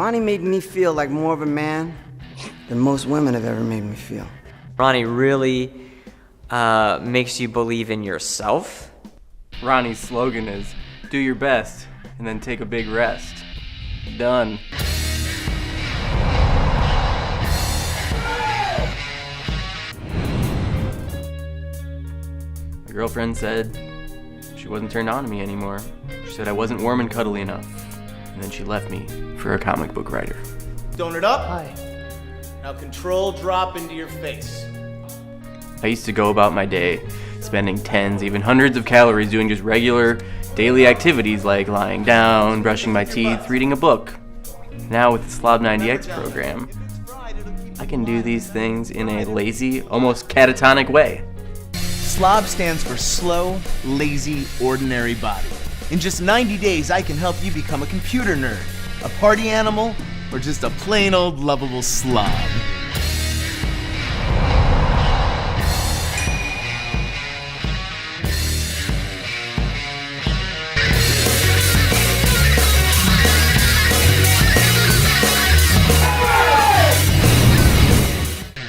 Ronnie made me feel like more of a man than most women have ever made me feel. Ronnie really makes you believe in yourself. Ronnie's slogan is, do your best and then take a big rest. Done. My girlfriend said she wasn't turned on to me anymore. She said I wasn't warm and cuddly enough. And then she left me for a comic book writer. Donut up. Hi. Now control drop into your face. I used to go about my day spending tens, even hundreds of calories doing just regular daily activities like lying down, brushing my teeth, reading a book. Now with the Slob 90X program, I can do these things in a lazy, almost catatonic way. SLOB stands for slow, lazy, ordinary body. In just 90 days, I can help you become a computer nerd, a party animal, or just a plain old lovable slob.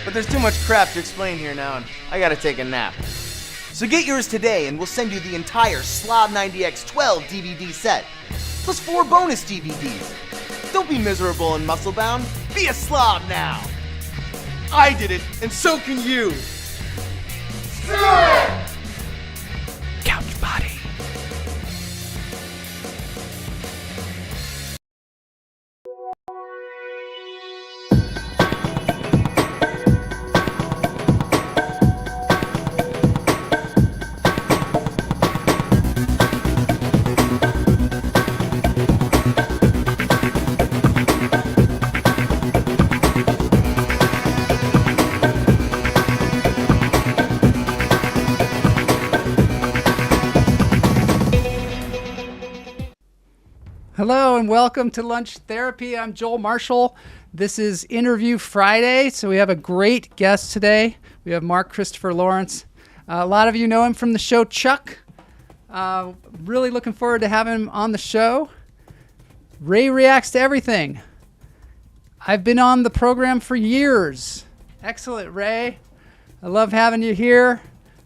But there's too much crap to explain here now, and I gotta take a nap. So get yours today, and we'll send you the entire Slob 90X 12 DVD set, plus 4 bonus DVDs. Don't be miserable and muscle-bound. Be a slob now. I did it, and so can you. Couch body. Hello and welcome to Lunch Therapy. I'm Joel Marshall. This is Interview Friday, so we have a great guest today. We have Mark Christopher Lawrence. A lot of you know him from the show Chuck. Really looking forward to having him on the show. Ray reacts to everything. I've been on the program for years. Excellent, Ray. I love having you here.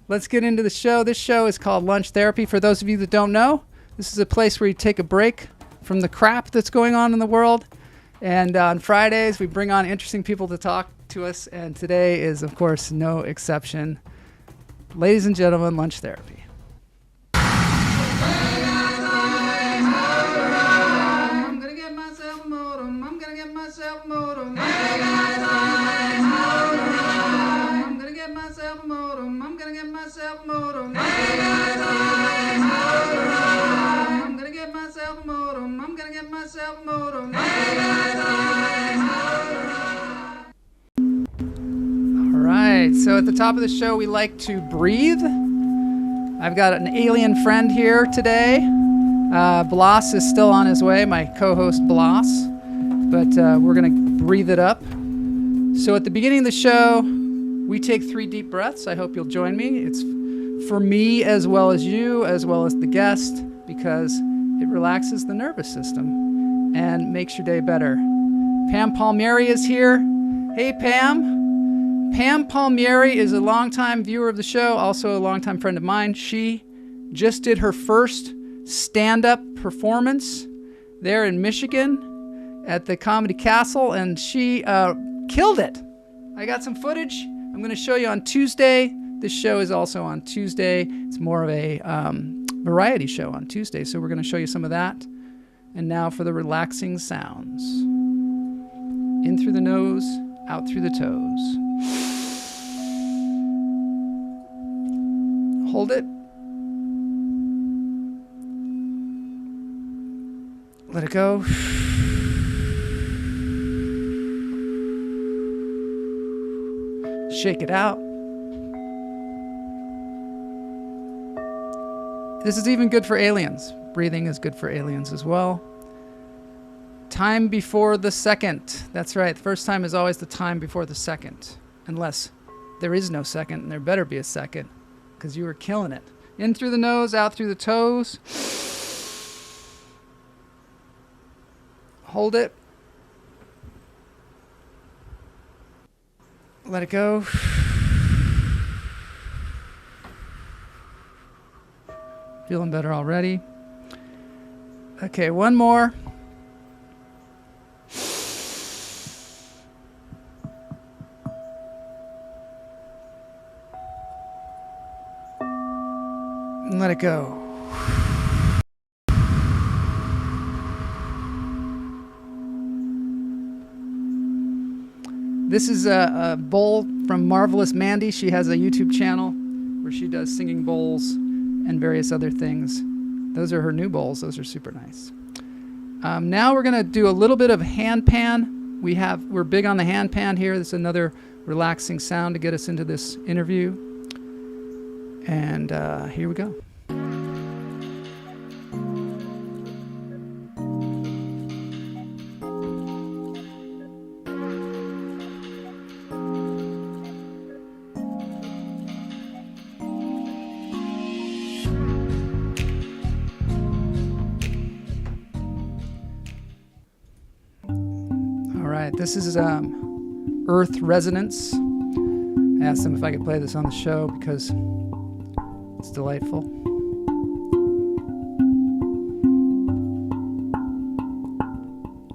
Let's get into the show. This show is called Lunch Therapy. For those of you that don't know, this is a place where you take a break from the crap that's going on in the world. And on Fridays, we bring on interesting people to talk to us. And today is, of course, no exception. Ladies and gentlemen, Lunch Therapy. I'm gonna get myself a modem. I'm gonna get myself a modem. I'm gonna get myself a modem. I'm gonna get myself a modem. I'm gonna get myself a modem. I'm gonna get myself a modem. All right, so at the top of the show, we like to breathe. I've got an alien friend here today. Blas is still on his way, my co-host Blas, but we're gonna breathe it up. So at the beginning of the show, we take 3 deep breaths. I hope you'll join me. It's for me as well as you, as well as the guest, because it relaxes the nervous system and makes your day better. Pam Palmieri is here. Hey, Pam. Pam Palmieri is a longtime viewer of the show, also a longtime friend of mine. She just did her first stand-up performance there in Michigan at the Comedy Castle, and she killed it. I got some footage I'm going to show you on Tuesday. This show is also on Tuesday. It's more of a variety show on Tuesday, so we're going to show you some of that. And now for the relaxing sounds. In through the nose, out through the toes. Hold it. Let it go. Shake it out. This is even good for aliens. Breathing is good for aliens as well. Time before the second. That's right. The first time is always the time before the second. Unless there is no second, and there better be a second, because you were killing it. In through the nose, out through the toes. Hold it. Let it go. Feeling better already. Okay, one more. And let it go. This is a bowl from Marvelous Mandy. She has a YouTube channel where she does singing bowls and various other things. Those are her new bowls. Those are super nice. Now we're gonna do a little bit of hand pan. We're big on the hand pan here. This is another relaxing sound to get us into this interview. And here we go. This is Earth Resonance. I asked them if I could play this on the show because it's delightful.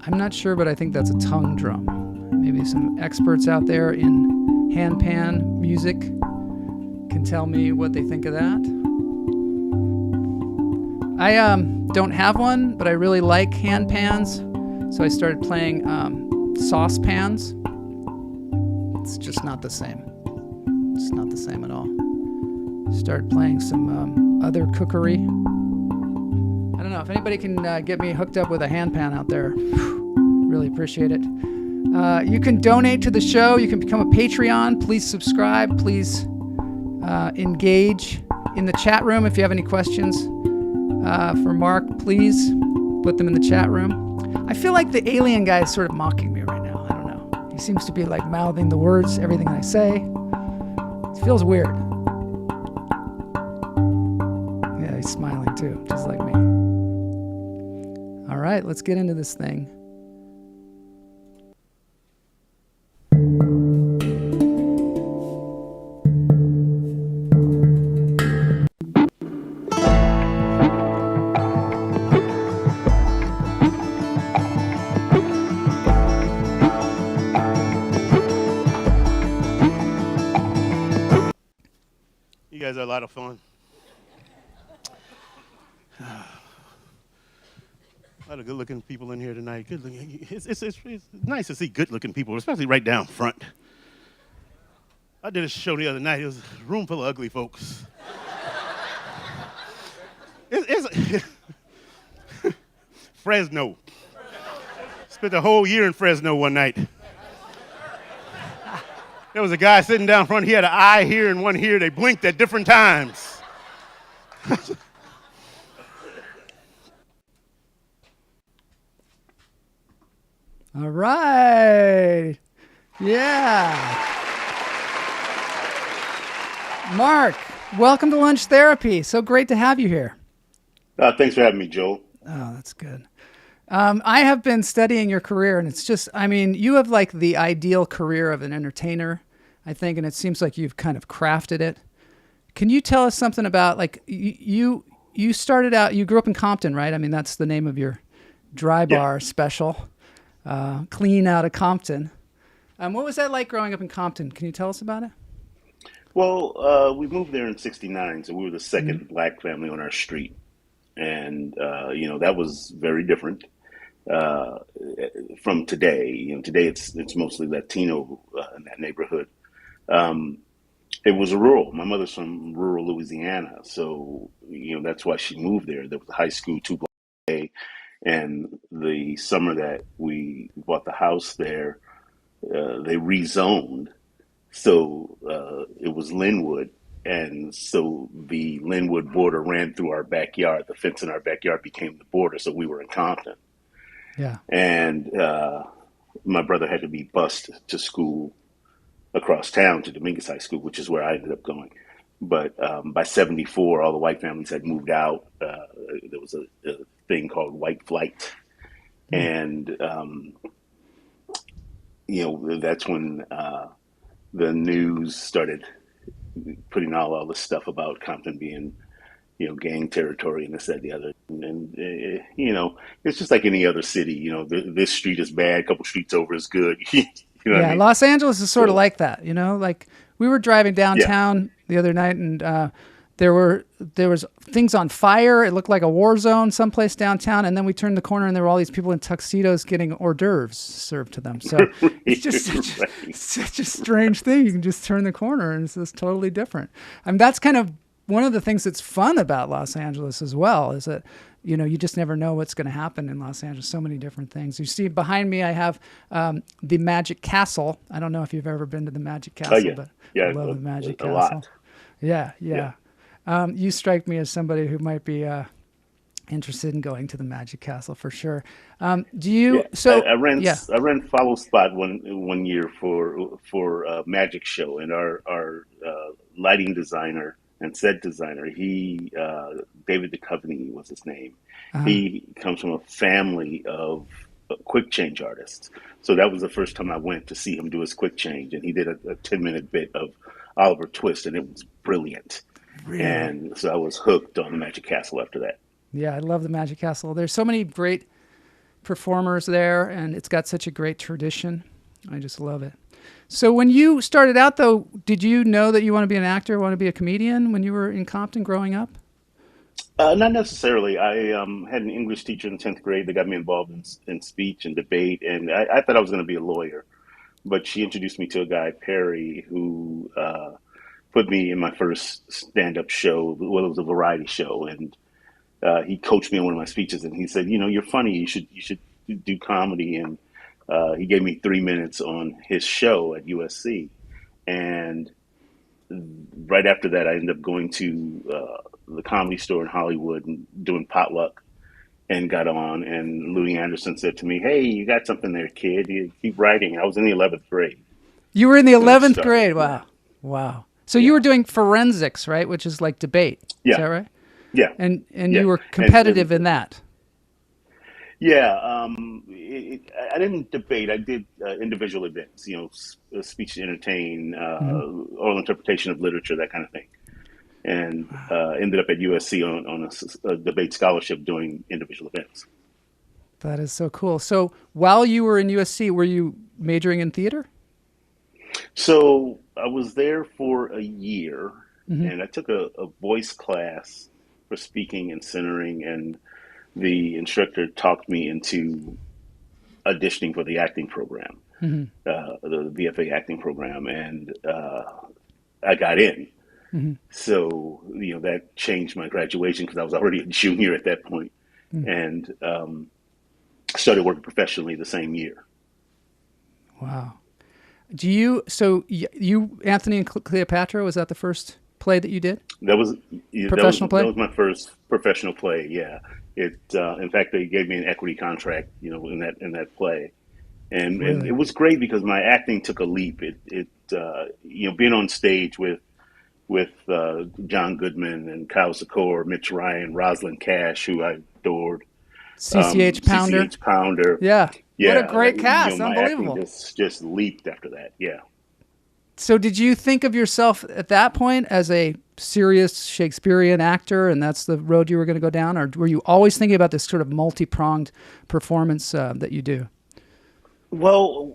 I'm not sure, but I think that's a tongue drum. Maybe some experts out there in handpan music can tell me what they think of that. I don't have one, but I really like handpans, so I started playing saucepans. It's just not the same. It's not the same at all. Start playing some other cookery. I don't know if anybody can get me hooked up with a handpan out there. Really appreciate it. You can donate to the show. You can become a Patreon. Please subscribe. Please engage in the chat room. If you have any questions for Mark, please put them in the chat room. I feel like the alien guy is sort of mocking me right now. I don't know. He seems to be like mouthing the words, everything I say. It feels weird. Yeah, he's smiling too, just like me. All right, let's get into this thing. You guys are a lot of fun. A lot of good-looking people in here tonight. Good-looking. It's nice to see good-looking people, especially right down front. I did a show the other night. It was a room full of ugly folks. Fresno. Spent the whole year in Fresno one night. There was a guy sitting down front. He had an eye here and one here. They blinked at different times. All right. Yeah. Mark, welcome to Lunch Therapy. So great to have you here. Thanks for having me, Joel. Oh, that's good. I have been studying your career, and it's just, I mean, you have like the ideal career of an entertainer, I think, and it seems like you've kind of crafted it. Can you tell us something about, like, you started out, you grew up in Compton, right? I mean, that's the name of your dry bar special, Clean Out of Compton. What was that like growing up in Compton? Can you tell us about it? Well, we moved there in '69, so we were the second black family on our street. And, that was very different from today. Today it's mostly Latino in that neighborhood. It was rural. My mother's from rural Louisiana, so that's why she moved there. There was a high school 2 blocks away, and the summer that we bought the house there, they rezoned, so it was Linwood. And so the Linwood border ran through our backyard. The fence in our backyard became the border, so we were in Compton. Yeah. And my brother had to be bused to school across town to Dominguez High School, which is where I ended up going. But by '74, all the white families had moved out. There was a thing called white flight. And, that's when the news started putting all this stuff about Compton being, gang territory and this, that, the other. And it's just like any other city. This street is bad, a couple streets over is good. You know what I Yeah, mean? Los Angeles is sort of So, like that, like we were driving yeah. downtown the other night and there was things on fire. It looked like a war zone someplace downtown, and then we turned the corner and there were all these people in tuxedos getting hors d'oeuvres served to them. So it's just such a strange thing. You can just turn the corner and it's just totally different. I mean, that's kind of one of the things that's fun about Los Angeles as well, is that you just never know what's going to happen in Los Angeles. So many different things. You see behind me, I have the Magic Castle. I don't know if you've ever been to the Magic Castle, but I love the Magic Castle. Lot. Yeah. You strike me as somebody who might be interested in going to the Magic Castle for sure. Do you? Yeah. So I ran follow spot one year for a magic show, and our lighting designer and set designer, he David Duchovny was his name. He comes from a family of quick change artists, so that was the first time I went to see him do his quick change, and he did a 10-minute bit of Oliver Twist, and it was brilliant. Really? And so I was hooked on the Magic Castle after that. Yeah, I love the Magic Castle. There's so many great performers there, and it's got such a great tradition. I just love it. So when you started out, though, did you know that you want to be an actor, want to be a comedian when you were in Compton growing up? Not necessarily. I had an English teacher in 10th grade that got me involved in speech and debate, and I thought I was going to be a lawyer. But she introduced me to a guy, Perry, who put me in my first stand-up show. Well, it was a variety show, and he coached me on one of my speeches, and he said, "You're funny. You should do comedy." And he gave me 3 minutes on his show at USC, and right after that, I ended up going to the Comedy Store in Hollywood and doing potluck, and got on. And Louis Anderson said to me, "Hey, you got something there, kid. You keep writing." I was in the 11th grade. You were in the when it 11th started. grade. Wow. So you were doing forensics, right? Which is like debate. Yeah. Is that right? Yeah. And Yeah. you were competitive in that. Yeah, I didn't debate. I did individual events, speech to entertain, oral interpretation of literature, that kind of thing, and ended up at USC on a debate scholarship doing individual events. That is so cool. So while you were in USC, were you majoring in theater? So I was there for a year, and I took a voice class for speaking and centering, and the instructor talked me into auditioning for the acting program, the VFA acting program, and I got in. So, that changed my graduation because I was already a junior at that point, and started working professionally the same year. Wow. You Anthony and Cleopatra, was that the first play that you did? Professional play? That was my first professional play. Yeah, in fact, they gave me an equity contract, in that play, and Really? and it was great because my acting took a leap. Being on stage with John Goodman and Kyle Secor, Mitch Ryan, Rosalind Cash, who I adored, CCH Pounder. CCH Pounder. Yeah. Yeah, What a great cast. my Unbelievable. acting just leaped after that. Yeah. So did you think of yourself at that point as a serious Shakespearean actor, and that's the road you were going to go down? Or were you always thinking about this sort of multi-pronged performance that you do? Well,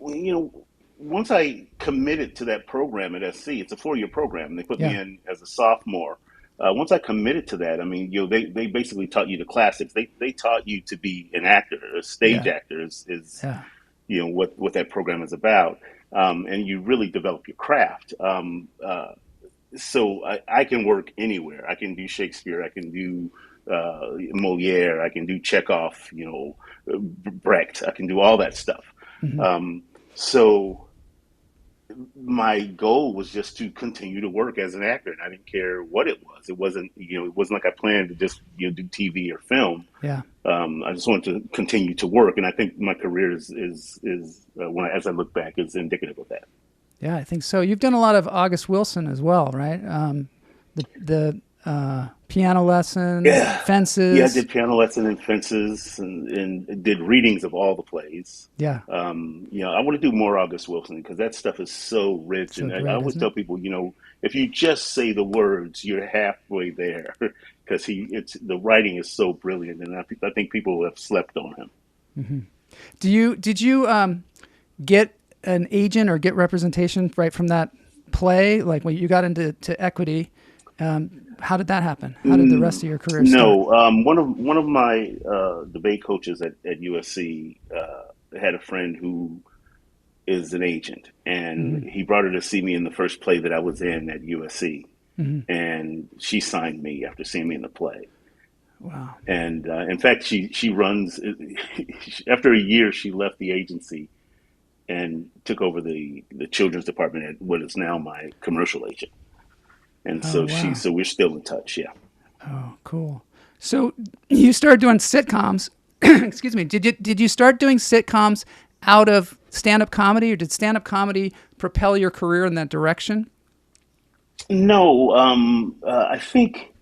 once I committed to that program at SC, it's a 4-year program. They put me in as a sophomore. Once I committed to that, they basically taught you the classics. They taught you to be an actor, a stage actor is what that program is about. And you really develop your craft. So I can work anywhere. I can do Shakespeare. I can do Moliere. I can do Chekhov. Brecht. I can do all that stuff. So my goal was just to continue to work as an actor, and I didn't care what it was. It wasn't like I planned to just do TV or film. Yeah. I just wanted to continue to work, and I think my career is as I look back, is indicative of that. Yeah, I think so. You've done a lot of August Wilson as well, right? The piano lesson, Yeah. fences. Yeah, I did piano lesson and fences and did readings of all the plays. Yeah, I want to do more August Wilson because that stuff is so rich. so And I great, always isn't it? tell people, if you just say the words, you're halfway there because the writing is so brilliant. And I think people have slept on him. Did you get an agent or get representation right from that play? Like when you got into equity, how did that happen? How did the rest of your career start? No, one of my debate coaches at USC had a friend who is an agent, and he brought her to see me in the first play that I was in at USC, and she signed me after seeing me in the play. Wow. And in fact, she runs. After a year, she left the agency and took over the children's department at what is now my commercial agent. And Oh, so wow. so we're still in touch. Yeah. Oh, cool. So you started doing sitcoms. Excuse me. Did you start doing sitcoms out of stand-up comedy, or did stand-up comedy propel your career in that direction? No, I think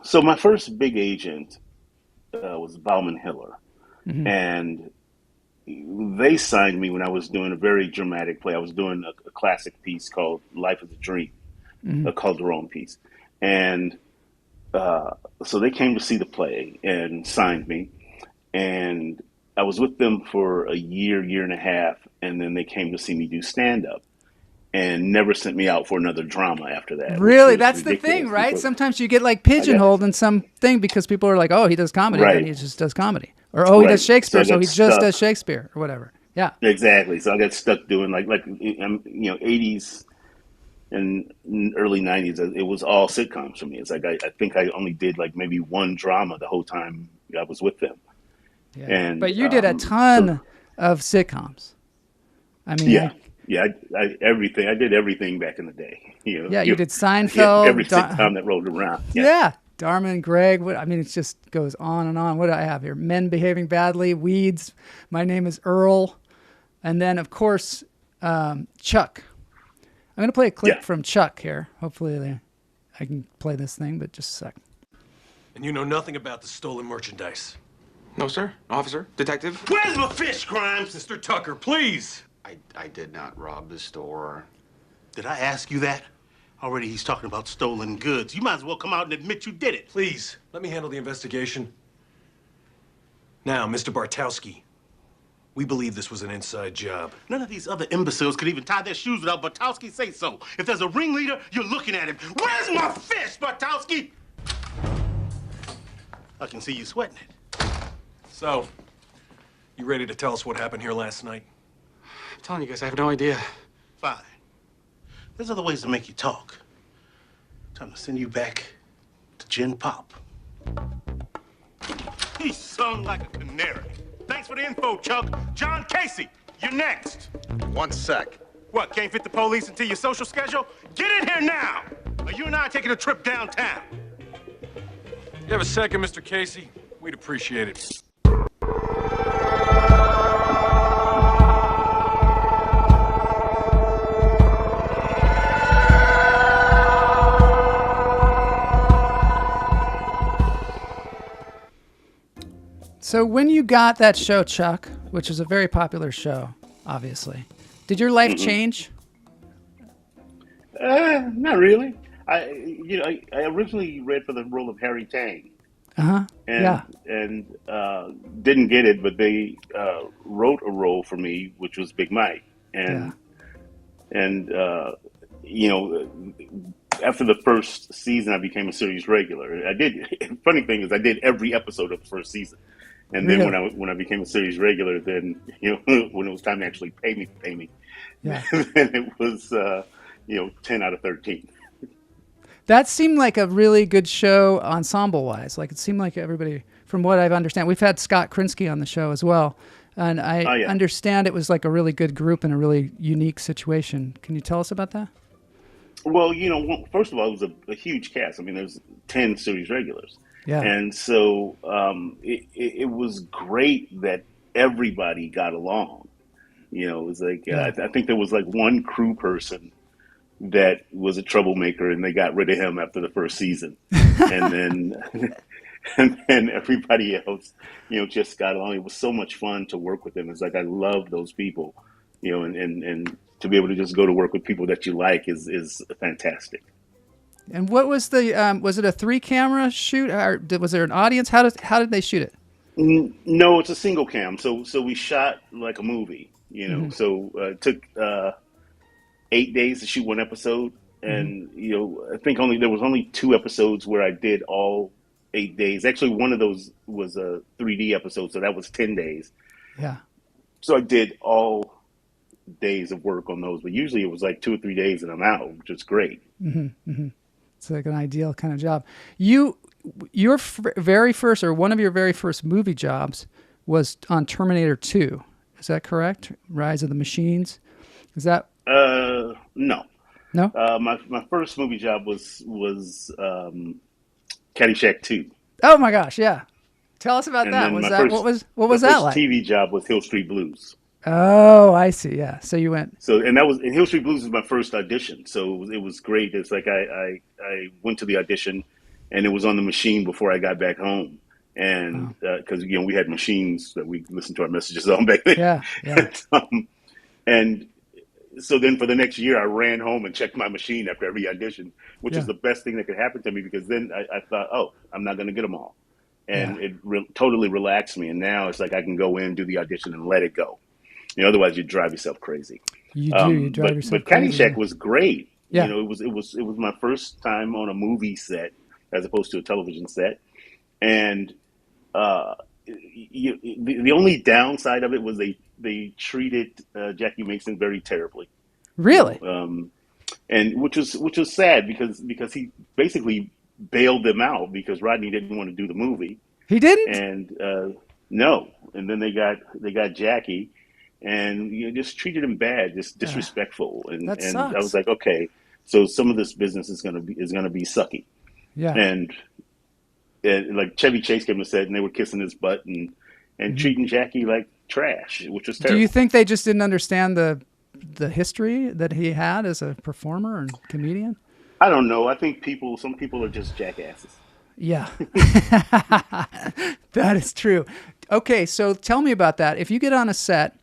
so. My first big agent was Bauman Hiller, and they signed me when I was doing a very dramatic play. I was doing a classic piece called "Life is a Dream," a Calderon piece, and so they came to see the play and signed me, and I was with them for a year and a half, and then they came to see me do stand up and never sent me out for another drama after that. Which Really? was That's the ridiculous thing, right? because Sometimes you get like I got pigeonholed in something because people are like, oh, he does comedy, then right, he just does comedy. Or, oh, he does right. So Shakespeare, I so got he just does stuck. Shakespeare or whatever. Yeah. Exactly. So I got stuck doing like 80s and early 90s. It was all sitcoms for me. It's like I think I only did like maybe one drama the whole time I was with them. Yeah. And But you did a so ton of sitcoms. I mean, yeah, yeah, I everything. I did everything back in the day. yeah, you did Every Seinfeld. sitcom that rolled around. Yeah, Yeah. Dharma and Greg. I mean, it just goes on and on. What do I have here? Men Behaving Badly, Weeds, My Name is Earl. And then, of course, Chuck. I'm going to play a clip yeah. from Chuck here. Hopefully I can play this thing, but just a sec. And you know nothing about the stolen merchandise. No, sir. Officer. Detective. Where's my fish, Grimes? Mr. Tucker, please. I did not rob the store. Did I ask you that? Already he's talking about stolen goods. You might as well come out and admit you did it. Please, let me handle the investigation. Now, Mr. Bartowski, we believe this was an inside job. None of these other imbeciles could even tie their shoes without Bartowski say so. If there's a ringleader, you're looking at him. Where's my fish, Bartowski? I can see you sweating it. So, you ready to tell us what happened here last night? I'm telling you guys, I have no idea. Fine. There's other ways to make you talk. Time to send you back to Gen Pop. He sung like a canary. Thanks for the info, Chuck. John Casey, you're next. One sec. What, can't fit the police into your social schedule? Get in here now! Or you and I are taking a trip downtown. You have a second, Mr. Casey? We'd appreciate it. So when you got that show, Chuck, which is a very popular show, obviously, did your life change? Not really. I originally read for the role of Harry Tang, Uh-huh. and Yeah. didn't get it, but they wrote a role for me, which was Big Mike, Yeah. and after the first season, I became a series regular. I did. Funny thing is, I did every episode of the first season, and then Really? when I became a series regular, then when it was time to actually pay me, Yeah. then it was 10 out of 13. That seemed like a really good show ensemble-wise. Like, it seemed like everybody, from what I've understand, we've had Scott Krinsky on the show as well. And I Oh, yeah. understand it was like a really good group in a really unique situation. Can you tell us about that? Well, first of all, it was a huge cast. I mean, there's 10 series regulars. Yeah. And so it was great that everybody got along. It was like, Yeah. I think there was like one crew person that was a troublemaker, and they got rid of him after the first season, and then and then everybody else, just got along. It was so much fun to work with them. It's like I love those people, and to be able to just go to work with people that you like is fantastic. And what was was it a 3-camera shoot, or was there an audience? How did they shoot it? No, it's a single cam. So we shot like a movie, Mm-hmm. So it took 8 days to shoot one episode, and I think there was only 2 episodes where I did all 8 days. Actually, one of those was a 3D episode, so that was 10 days. Yeah. So I did all days of work on those, but usually it was like 2 or 3 days and I'm out, which is great. Mm-hmm. Mm-hmm. It's like an ideal kind of job. Your very first, or one of your very first movie jobs was on Terminator 2. Is that correct? Rise of the Machines. Is that? No. No. My first movie job was Caddyshack 2. Oh my gosh! Yeah. Tell us about And that. then Was my that first- what was my that first like? TV job was Hill Street Blues. Oh, I see. Yeah. So you went. So, and Hill Street Blues was my first audition. So it was great. It's like I went to the audition, and it was on the machine before I got back home. And because we had machines that we listened to our messages on back then. Yeah. Yeah. And so then for the next year, I ran home and checked my machine after every audition, which is the best thing that could happen to me, because then I thought, oh, I'm not going to get them all. And it totally relaxed me. And now it's like I can go in, do the audition, and let it go. Otherwise you'd drive yourself crazy. You do. You drive yourself but crazy. Caddyshack was great. Yeah. It was my first time on a movie set as opposed to a television set. And the only downside of it was they treated Jackie Mason very terribly. Really? And which was sad because he basically bailed them out because Rodney didn't want to do the movie. He didn't? And no. And then they got Jackie, and just treated him bad, just disrespectful. And That and sucks. I was like, okay, so some of this business is gonna be sucky. Yeah. And like Chevy Chase came and said, and they were kissing his butt and treating Jackie like trash, which was terrible. Do you think they just didn't understand the history that he had as a performer and comedian? I don't know. I think some people are just jackasses. Yeah. That is true. Okay, so tell me about that. If you get on a set,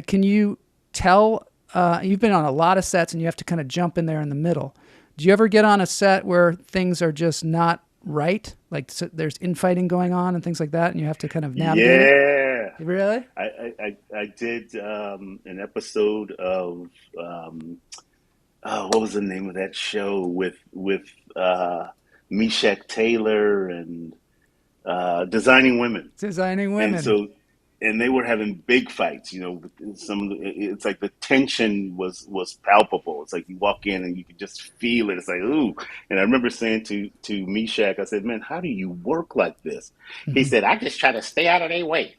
can you tell, you've been on a lot of sets and you have to kind of jump in there in the middle. Do you ever get on a set where things are just not right? Like there's infighting going on and things like that, and you have to kind of navigate it? Yeah. Really? I did an episode of what was the name of that show with Meshach Taylor and Designing Women. Designing Women. And they were having big fights. It's like the tension was palpable. It's like you walk in and you could just feel it. It's like, ooh. And I remember saying to Meshach, I said, man, how do you work like this? He said, I just try to stay out of their way.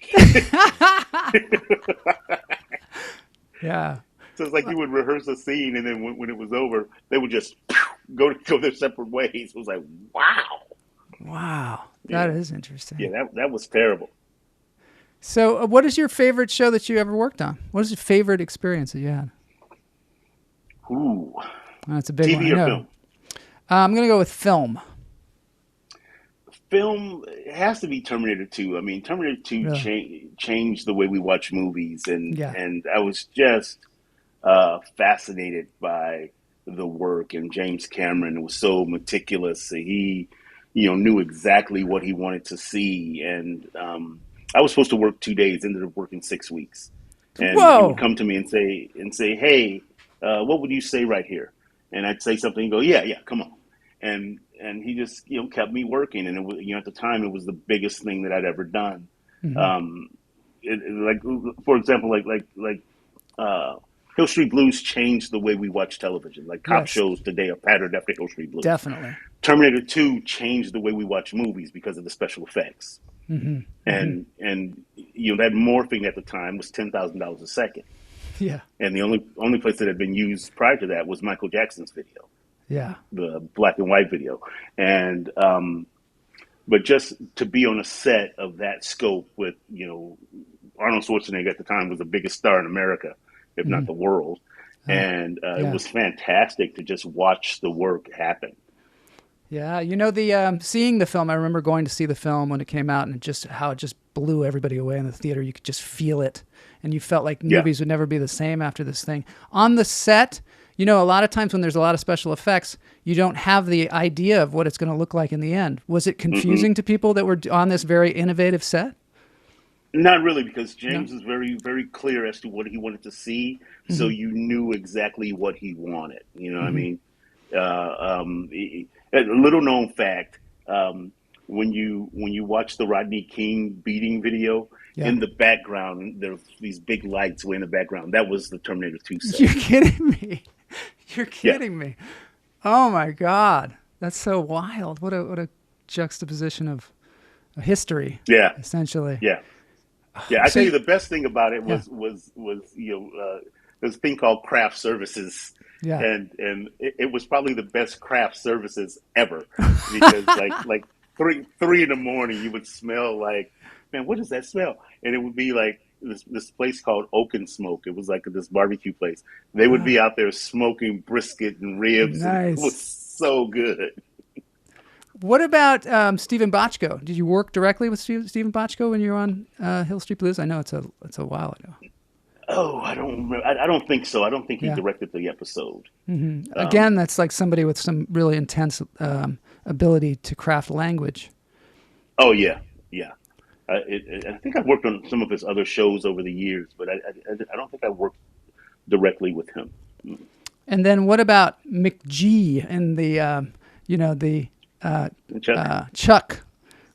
Yeah. So it's like you would rehearse a scene, and then when it was over, they would just go their separate ways. It was like, wow. Wow. That is interesting. Yeah, that was terrible. So what is your favorite show that you ever worked on? What is your favorite experience that you had? Ooh. That's a big TV one. or film? I'm going to go with film. Film, it has to be Terminator 2. I mean, Terminator 2 Really? changed the way we watch movies, and I was just fascinated by the work. And James Cameron was so meticulous. He, knew exactly what he wanted to see. And I was supposed to work 2 days, ended up working 6 weeks. And he would come to me and say, hey, what would you say right here? And I'd say something and go, yeah, come on. And he just, kept me working. And it was, at the time, it was the biggest thing that I'd ever done. Mm-hmm. Like, for example, like Hill Street Blues changed the way we watch television. Like cop shows today are patterned after Hill Street Blues. Definitely. Terminator 2 changed the way we watch movies because of the special effects. Mm-hmm. And that morphing at the time was $10,000 a second. Yeah. And the only place that had been used prior to that was Michael Jackson's video. Yeah. The black and white video. And but just to be on a set of that scope with, Arnold Schwarzenegger at the time was the biggest star in America, if not the world. And it was fantastic to just watch the work happen. Yeah, the seeing the film, I remember going to see the film when it came out, and how it just blew everybody away in the theater. You could just feel it, and you felt like movies would never be the same after this thing. On the set, a lot of times when there's a lot of special effects, you don't have the idea of what it's going to look like in the end. Was it confusing to people that were on this very innovative set? Not really, because James is very, very clear as to what he wanted to see, so you knew exactly what he wanted. You know what I mean? A little known fact: when you watch the Rodney King beating video, in the background there's these big lights way in the background. That was the Terminator 2 set. You're kidding me! You're kidding me! Oh my God, that's so wild! What a juxtaposition of history. Yeah, essentially. Yeah. Yeah, I tell you, the best thing about it was there's a thing called craft services. Yeah. And it was probably the best craft services ever, because like three in the morning you would smell like, man, what does that smell? And it would be like this place called Oak and Smoke. It was like this barbecue place. They would be out there smoking brisket and ribs. Nice. And it was so good. What about Stephen Bochco? Did you work directly with Stephen Bochco when you were on Hill Street Blues? I know it's a while ago. Oh, I don't remember. I don't think so. I don't think he directed the episode. Mm-hmm. Again, that's like somebody with some really intense ability to craft language. Oh yeah. I think I've worked on some of his other shows over the years, but I don't think I worked directly with him. And then what about McG and the Chuck?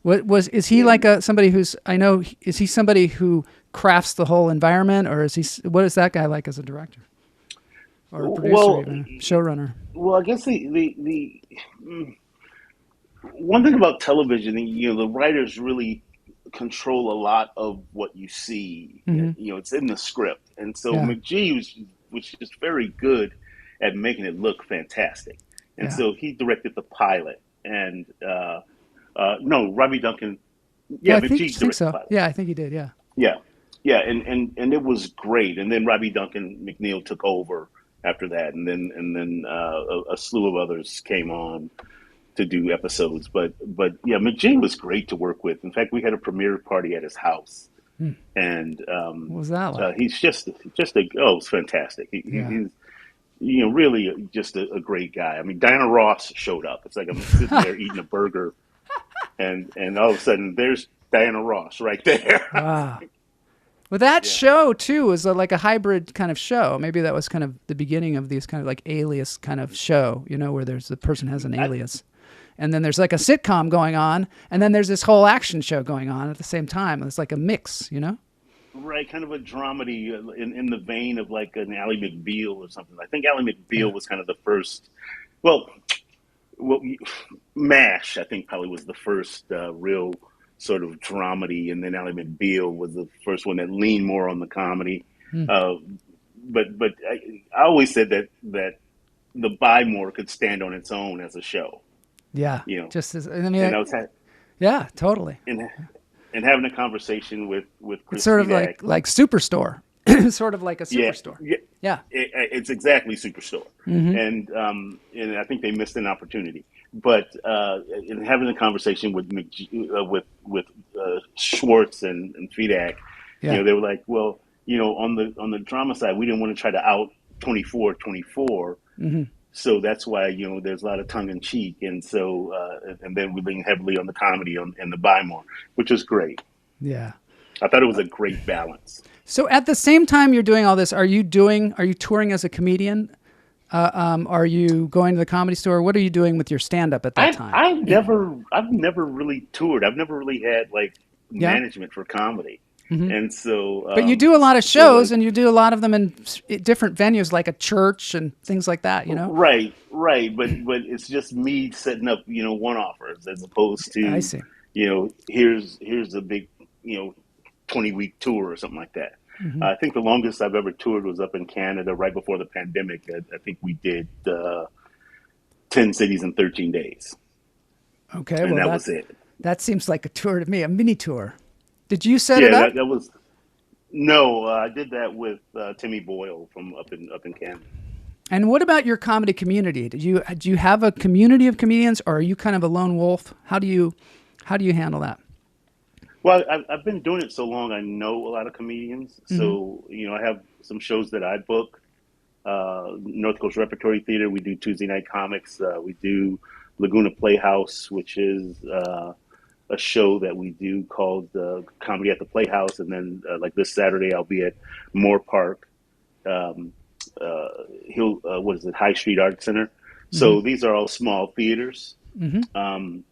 Is he like somebody who's, is he somebody who crafts the whole environment, or what is that guy like as a director or a producer, even showrunner? Well, I guess the one thing about television, the writers really control a lot of what you see. It's in the script, and so McG was just very good at making it look fantastic, and so he directed the pilot. And no, Robbie Duncan. Yeah, I think so. Yeah, I think he did. Yeah, and it was great. And then Robbie Duncan McNeil took over after that, and then a slew of others came on to do episodes. But yeah, McG was great to work with. In fact, we had a premiere party at his house, and what was that like? He's just it's fantastic. He's really just a great guy. I mean, Diana Ross showed up. It's like I'm sitting there eating a burger, and all of a sudden there's Diana Ross right there. Wow. Well, that show too was like a hybrid kind of show. Maybe that was kind of the beginning of these kind of like alias kind of show, where the person has an alias, and then there's like a sitcom going on, and then there's this whole action show going on at the same time. It's like a mix, Right, kind of a dramedy in the vein of like an Ally McBeal or something. I think Ally McBeal was kind of the first. Well, MASH, I think, probably was the first real sort of dramedy, and then Ally McBeal was the first one that leaned more on the comedy. But I always said that the Buy More could stand on its own as a show. Yeah, just as yeah, totally. And having a conversation with Chris, it's sort of like Superstore, sort of like a Superstore. Yeah. It's exactly Superstore, and I think they missed an opportunity. But in having a conversation with with Schwartz and Fedak, they were like, well, on the drama side, we didn't want to try to out 24. So that's why, there's a lot of tongue in cheek. And so, and then we lean heavily on the comedy and the Buy More, which is great. Yeah. I thought it was a great balance. So at the same time you're doing all this, are you touring as a comedian? Are you going to the Comedy Store? What are you doing with your stand-up at that time? I've never really toured. I've never really had like management for comedy. And so, but you do a lot of shows, and you do a lot of them in different venues, like a church and things like that. Right. But it's just me setting up, one-offers as opposed to, I see. Here's a big, 20-week tour or something like that. I think the longest I've ever toured was up in Canada right before the pandemic. I think we did 10 cities in 13 days. Okay, and that was it. That seems like a tour to me, a mini tour. Did you set it up? No, I did that with Timmy Boyle from up in Canada. And what about your comedy community? Do you have a community of comedians, or are you kind of a lone wolf? How do you handle that? Well, I've been doing it so long. I know a lot of comedians. So I have some shows that I book. North Coast Repertory Theater. We do Tuesday night comics. We do Laguna Playhouse, which is a show that we do called Comedy at the Playhouse. And then like this Saturday, I'll be at Moore Park. What is it? High Street Art Center. So these are all small theaters. And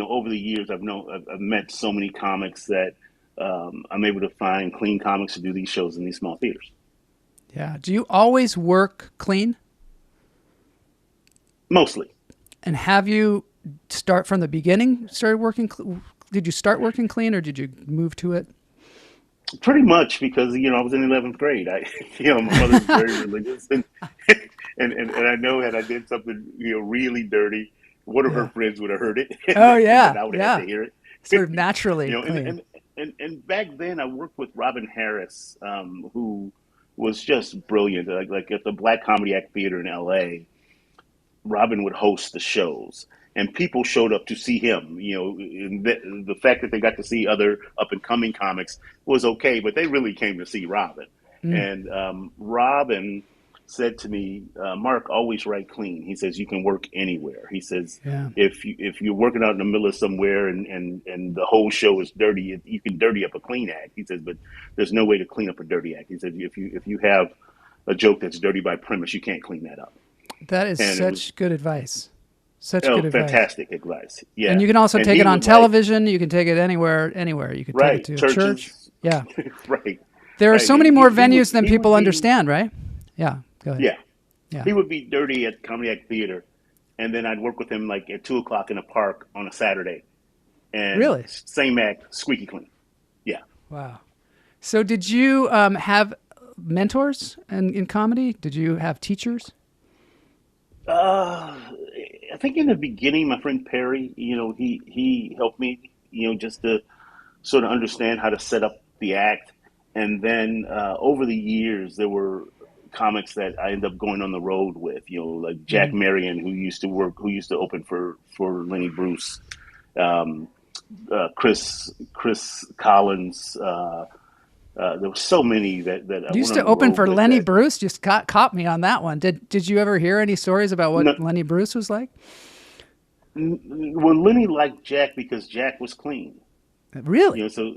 over the years, I've met so many comics that I'm able to find clean comics to do these shows in these small theaters. Yeah. Do you always work clean? Mostly. And have you start from the beginning? Did you start working clean, or did you move to it? Pretty much, because I was in 11th grade. My mother was very religious, and I know that I did something really dirty, one of her friends would have heard it. Oh yeah, and I would have to hear it. Sort of naturally. And back then I worked with Robin Harris, who was just brilliant. Like at the Black Comedy Act Theater in L.A., Robin would host the shows, and people showed up to see him. And the fact that they got to see other up and coming comics was okay, but they really came to see Robin. And Robin said to me, "Mark, always write clean." He says, "You can work anywhere." He says, if you're working out in the middle of somewhere and the whole show is dirty, you can dirty up a clean act. He says, but there's no way to clean up a dirty act. He said, if you have a joke that's dirty by premise, you can't clean that up. That is such good advice. Such good advice. Fantastic advice. Yeah. And you can also take it on television. You can take it anywhere. You could take it to churches. a church. Yeah. Right. There are so many more venues than people understand, right? Yeah. Go ahead. Yeah. He would be dirty at Comedy Act Theater, and then I'd work with him like at 2:00 in a park on a Saturday. And really? Same act, squeaky clean. Yeah. Wow. So did you have mentors in comedy? Did you have teachers? I think in the beginning, my friend Perry, he helped me, just to sort of understand how to set up the act. And then over the years, there were comics that I ended up going on the road with, like Jack Marion, who used to open for Lenny Bruce, Chris Collins. There were so many that I used to open for Lenny Bruce. Just caught me on that one. Did you ever hear any stories about what Lenny Bruce was like? Well, Lenny liked Jack because Jack was clean. Really? So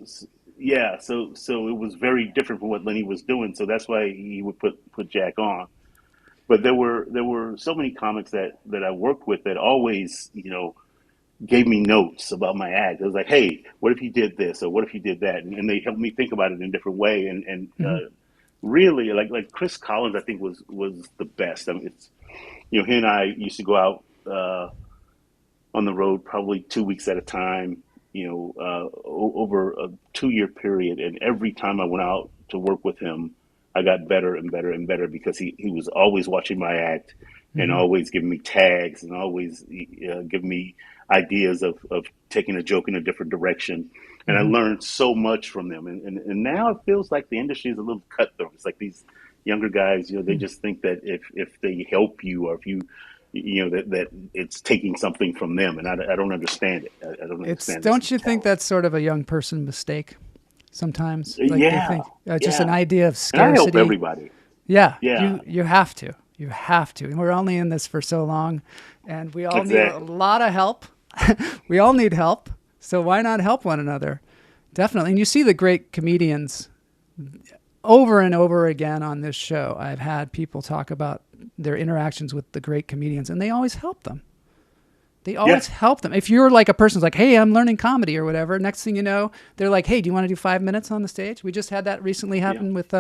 it was very different from what Lenny was doing. So that's why he would put Jack on. But there were so many comics that I worked with that always, gave me notes about my act. It was like, hey, what if you did this, or what if you did that? And they helped me think about it in a different way. And really, like Chris Collins, I think was the best. I mean, he and I used to go out on the road probably 2 weeks at a time, over a 2-year period. And every time I went out to work with him, I got better and better and better, because he was always watching my act and always giving me tags and always giving me ideas of taking a joke in a different direction. And I learned so much from them. And now it feels like the industry is a little cutthroat. It's like these younger guys, they just think that if they help you, or if you, that it's taking something from them. And I don't understand it. I don't understand. Don't you think that's sort of a young person mistake sometimes? Like they think just an idea of scarcity. And I help everybody. Yeah. You have to. You have to. And we're only in this for so long, and we all need a lot of help. We all need help. So why not help one another? Definitely. And you see the great comedians over and over again on this show. I've had people talk about their interactions with the great comedians, and they always help them. They always help them. If you're like a person's like, hey, I'm learning comedy or whatever, next thing you know, they're like, hey, do you want to do 5 minutes on the stage? We just had that recently happen with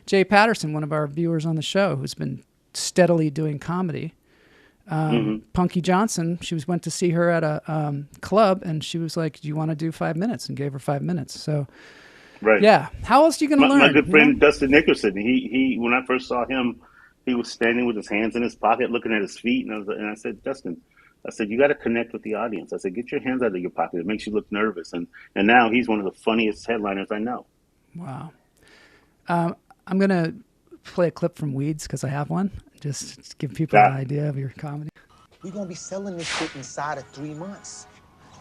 Jay Patterson, one of our viewers on the show, who's been steadily doing comedy. Punky Johnson, went to see her at a club, and she was like, do you want to do 5 minutes? And gave her 5 minutes. So, yeah. How else are you going to learn? My good friend Dustin Nickerson, he when I first saw him, he was standing with his hands in his pocket, looking at his feet. And I said, Dustin, you got to connect with the audience. I said, get your hands out of your pocket. It makes you look nervous. And now he's one of the funniest headliners I know. Wow. I'm going to play a clip from Weeds because I have one. Just to give people an idea of your comedy. We're going to be selling this shit inside of 3 months.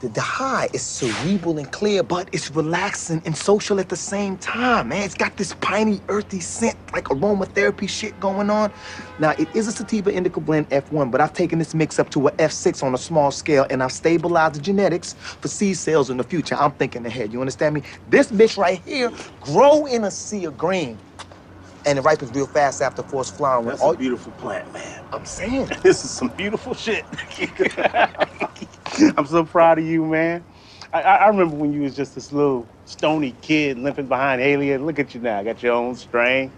The high is cerebral and clear, but it's relaxing and social at the same time, man. It's got this piney, earthy scent, like aromatherapy shit going on. Now, it is a sativa indica blend F1, but I've taken this mix up to a F6 on a small scale, and I've stabilized the genetics for seed sales in the future. I'm thinking ahead, you understand me? This bitch right here grow in a sea of green, and it ripens real fast after forced flowering. That's a beautiful plant, man. I'm saying. This is some beautiful shit. I'm so proud of you, man. I remember when you was just this little stony kid limping behind Alien. Look at you now. Got your own strain.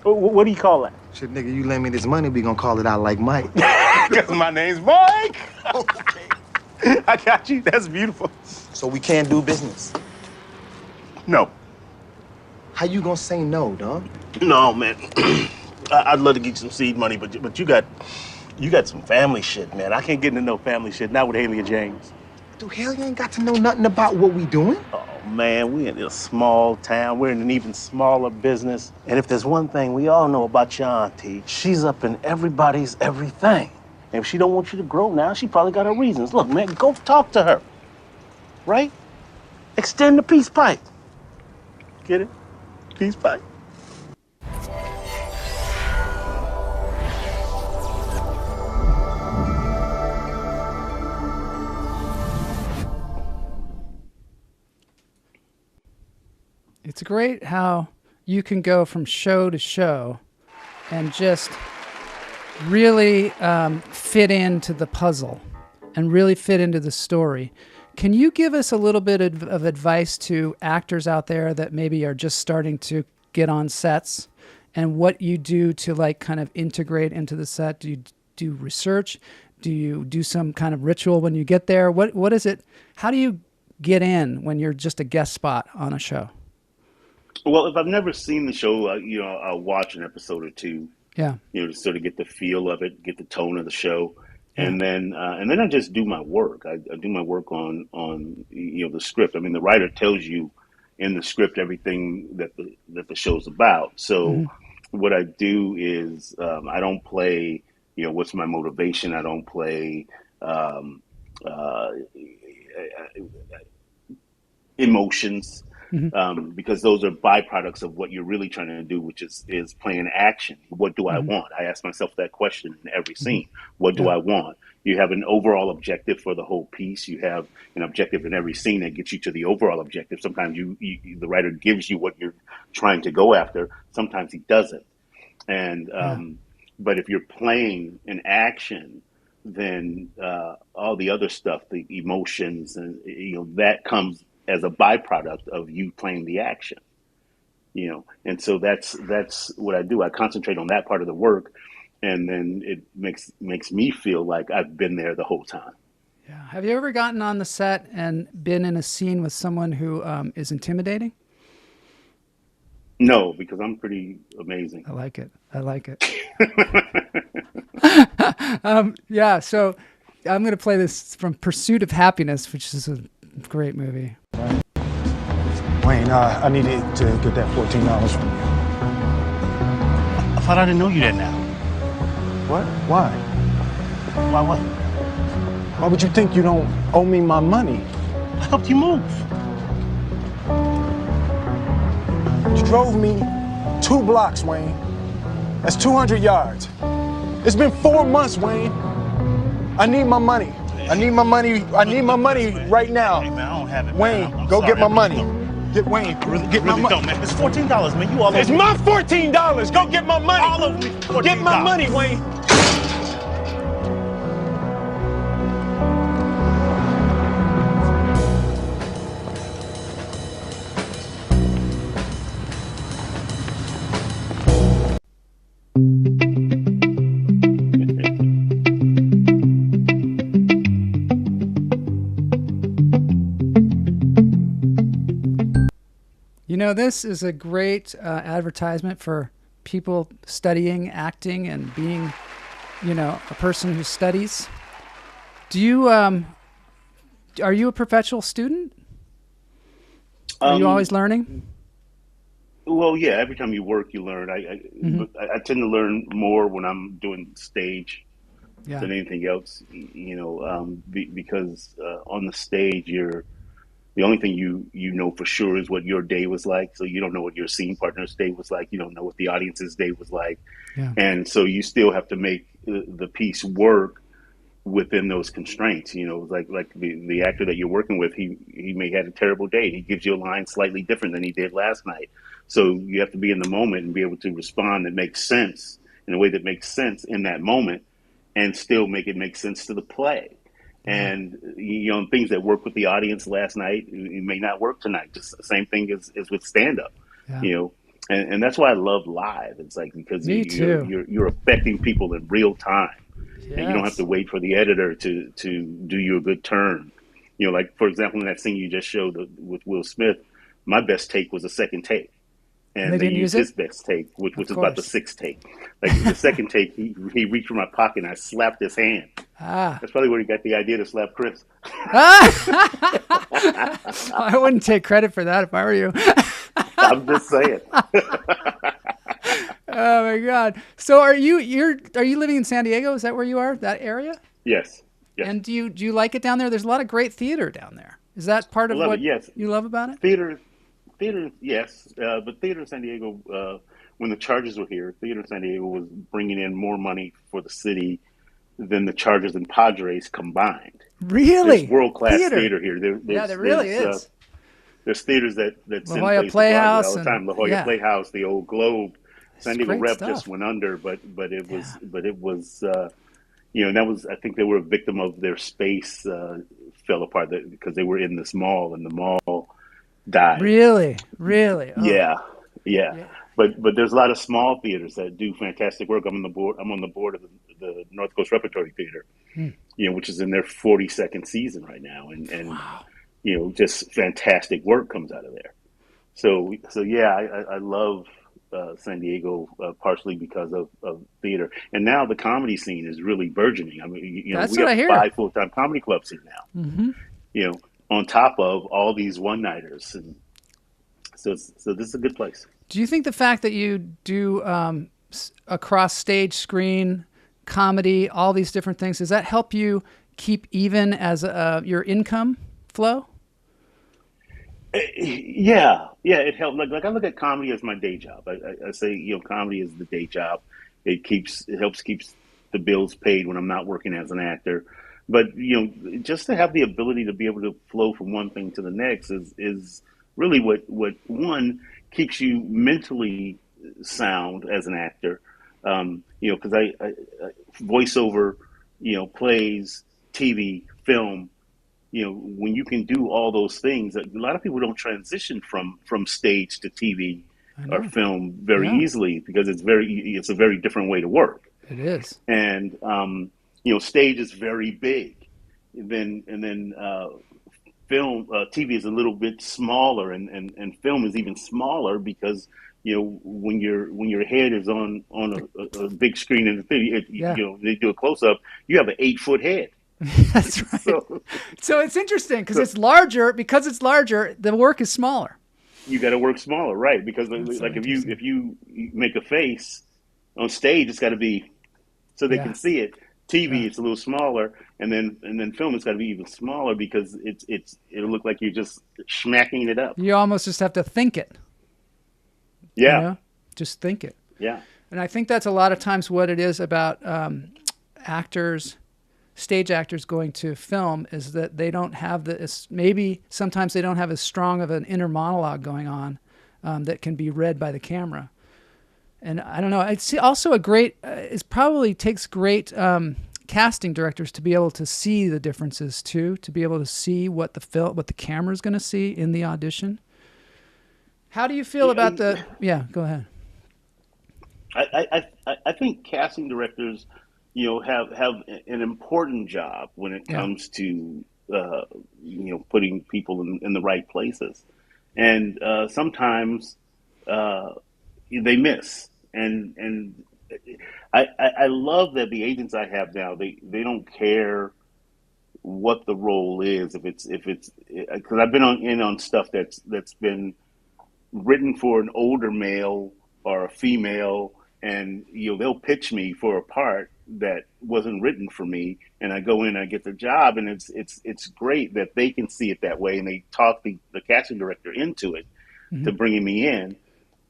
What do you call that? Shit, nigga, you lend me this money, we gonna call it out like Mike. Because my name's Mike. Okay. I got you. That's beautiful. So we can't do business? No. How you gonna say no, dog? No, man. I'd love to get you some seed money, but you got some family shit, man. I can't get into no family shit, not with Haley and James. Dude, hell, you ain't got to know nothing about what we doing. Oh, man, we in a small town. We're in an even smaller business. And if there's one thing we all know about your auntie, she's up in everybody's everything. And if she don't want you to grow now, she probably got her reasons. Look, man, go talk to her, right? Extend the peace pipe. Get it? Peace pipe. It's great how you can go from show to show and just really fit into the puzzle and really fit into the story. Can you give us a little bit of advice to actors out there that maybe are just starting to get on sets and what you do to like kind of integrate into the set? Do you do research? Do you do some kind of ritual when you get there? What is it? How do you get in when you're just a guest spot on a show? Well, if I've never seen the show, I'll watch an episode or two. Yeah. To sort of get the feel of it, get the tone of the show, and then I just do my work. I do my work on the script. I mean, the writer tells you in the script everything that the show's about. So what I do is I don't play. What's my motivation? I don't play emotions. Because those are byproducts of what you're really trying to do, which is playing action. What do I want? I ask myself that question in every scene. What do I want? You have an overall objective for the whole piece. You have an objective in every scene that gets you to the overall objective. Sometimes the writer gives you what you're trying to go after. Sometimes he doesn't. And but if you're playing an action, then all the other stuff, the emotions, and that comes as a byproduct of you playing the action, and so that's what I do. I concentrate on that part of the work, and then it makes me feel like I've been there the whole time. Yeah. Have you ever gotten on the set and been in a scene with someone who is intimidating? No, because I'm pretty amazing. I like it. Yeah. So I'm going to play this from Pursuit of Happiness, which is a great movie. Wayne, I needed to get that $14 from you. I thought I didn't know you that now. What? Why? Why what? Why would you think you don't owe me my money? I helped you move. You drove me 2 blocks, Wayne. That's 200 yards. It's been 4 months, Wayne. I need my money. I need my money right now. Hey, man, I don't have it, man. Wayne, I'm go sorry, get my I money. really don't. Get Wayne, get my money. Man. It's $14, man. You all over It's my $14. Go get my money. all over me. $14. Get my money, Wayne. This is a great advertisement for people studying acting and being, a person who studies. Do you, are you a perpetual student? Are you always learning? Well, yeah. Every time you work, you learn. Hmm. But I tend to learn more when I'm doing stage Yeah. than anything else. Because on the stage, the only thing you know for sure is what your day was like. So you don't know what your scene partner's day was like. You don't know what the audience's day was like, Yeah. and so you still have to make the piece work within those constraints. Like the actor that you're working with, he may had a terrible day. He gives you a line slightly different than he did last night. So you have to be in the moment and be able to respond and make sense in a way that makes sense in that moment, and still make it make sense to the play. Yeah. And things that worked with the audience last night, it may not work tonight. Just the same thing as with stand up. Yeah. And that's why I love live. It's like because Me too. you're affecting people in real time, and you don't have Yes. to wait for the editor to do you a good turn. Like for example, in that scene you just showed with Will Smith, my best take was a second take, And and they they didn't use used it? his best take, which Of was about the course. sixth take. Like the second take, he reached for my pocket and I slapped his hand. Ah. That's probably where he got the idea to slap Chris. I wouldn't take credit for that if I were you. I'm just saying. Oh my God! So are you living in San Diego? Is that where you are? That area? Yes. Yes. And do you like it down there? There's a lot of great theater down there. Is that part I of love what it. Yes. you love about it? Theater, yes. But theater in San Diego, when the Chargers were here, theater in San Diego was bringing in more money for the city than the Chargers and Padres combined. Really? There's world class theater here. There really is. There's theaters that La send Jolla plays to Broadway Playhouse all the time. and- La Jolla yeah. Playhouse, the Old Globe. San Diego great Rep stuff. just went under, but it was and that was, I think they were a victim of their space fell apart because they were in this mall and the mall died. Really? Oh. Yeah. But there's a lot of small theaters that do fantastic work. I'm on the board of the North Coast Repertory Theater, which is in their 42nd season right now, and Wow. Just fantastic work comes out of there. So yeah, I love San Diego partially because of theater, and now the comedy scene is really burgeoning. I mean, That's we what I have hear. 5 full-time comedy clubs here now. Mm-hmm. On top of all these one-nighters, and so this is a good place. Do you think the fact that you do across stage, screen, comedy, all these different things, does that help you keep even as your income flow? Yeah, it helped. Like I look at comedy as my day job. I say, comedy is the day job. It helps keeps the bills paid when I'm not working as an actor. But just to have the ability to be able to flow from one thing to the next is really what one keeps you mentally sound as an actor. Because I voiceover, plays, TV, film. When you can do all those things, a lot of people don't transition from stage to TV or film very easily because it's a very different way to work. It is. And stage is very big, and then film, TV is a little bit smaller, and film is even smaller because when your head is on a big screen in the theater, they do a close up, you have an 8-foot head. That's right. So it's interesting because it's larger. Because it's larger, the work is smaller. You got to work smaller, right? Because if you make a face on stage, it's got to be so they can see it. TV, it's a little smaller, and then film, it's got to be even smaller because it'll look like you're just smacking it up. You almost just have to think it. Yeah, just think it. Yeah, and I think that's a lot of times what it is about stage actors going to film is that they don't have maybe sometimes they don't have as strong of an inner monologue going on that can be read by the camera. And I don't know, it's also it probably takes great casting directors to be able to see the differences too, to be able to see what the camera's going to see in the audition. How do you feel about go ahead. I think casting directors have an important job when it comes to putting people in the right places, and sometimes they miss. And I love that the agents I have now, they don't care what the role is, if it's because I've been on stuff that's been written for an older male or a female, and they'll pitch me for a part that wasn't written for me, and I go in and I get the job, and it's great that they can see it that way, and they talk the casting director into it to bringing me in,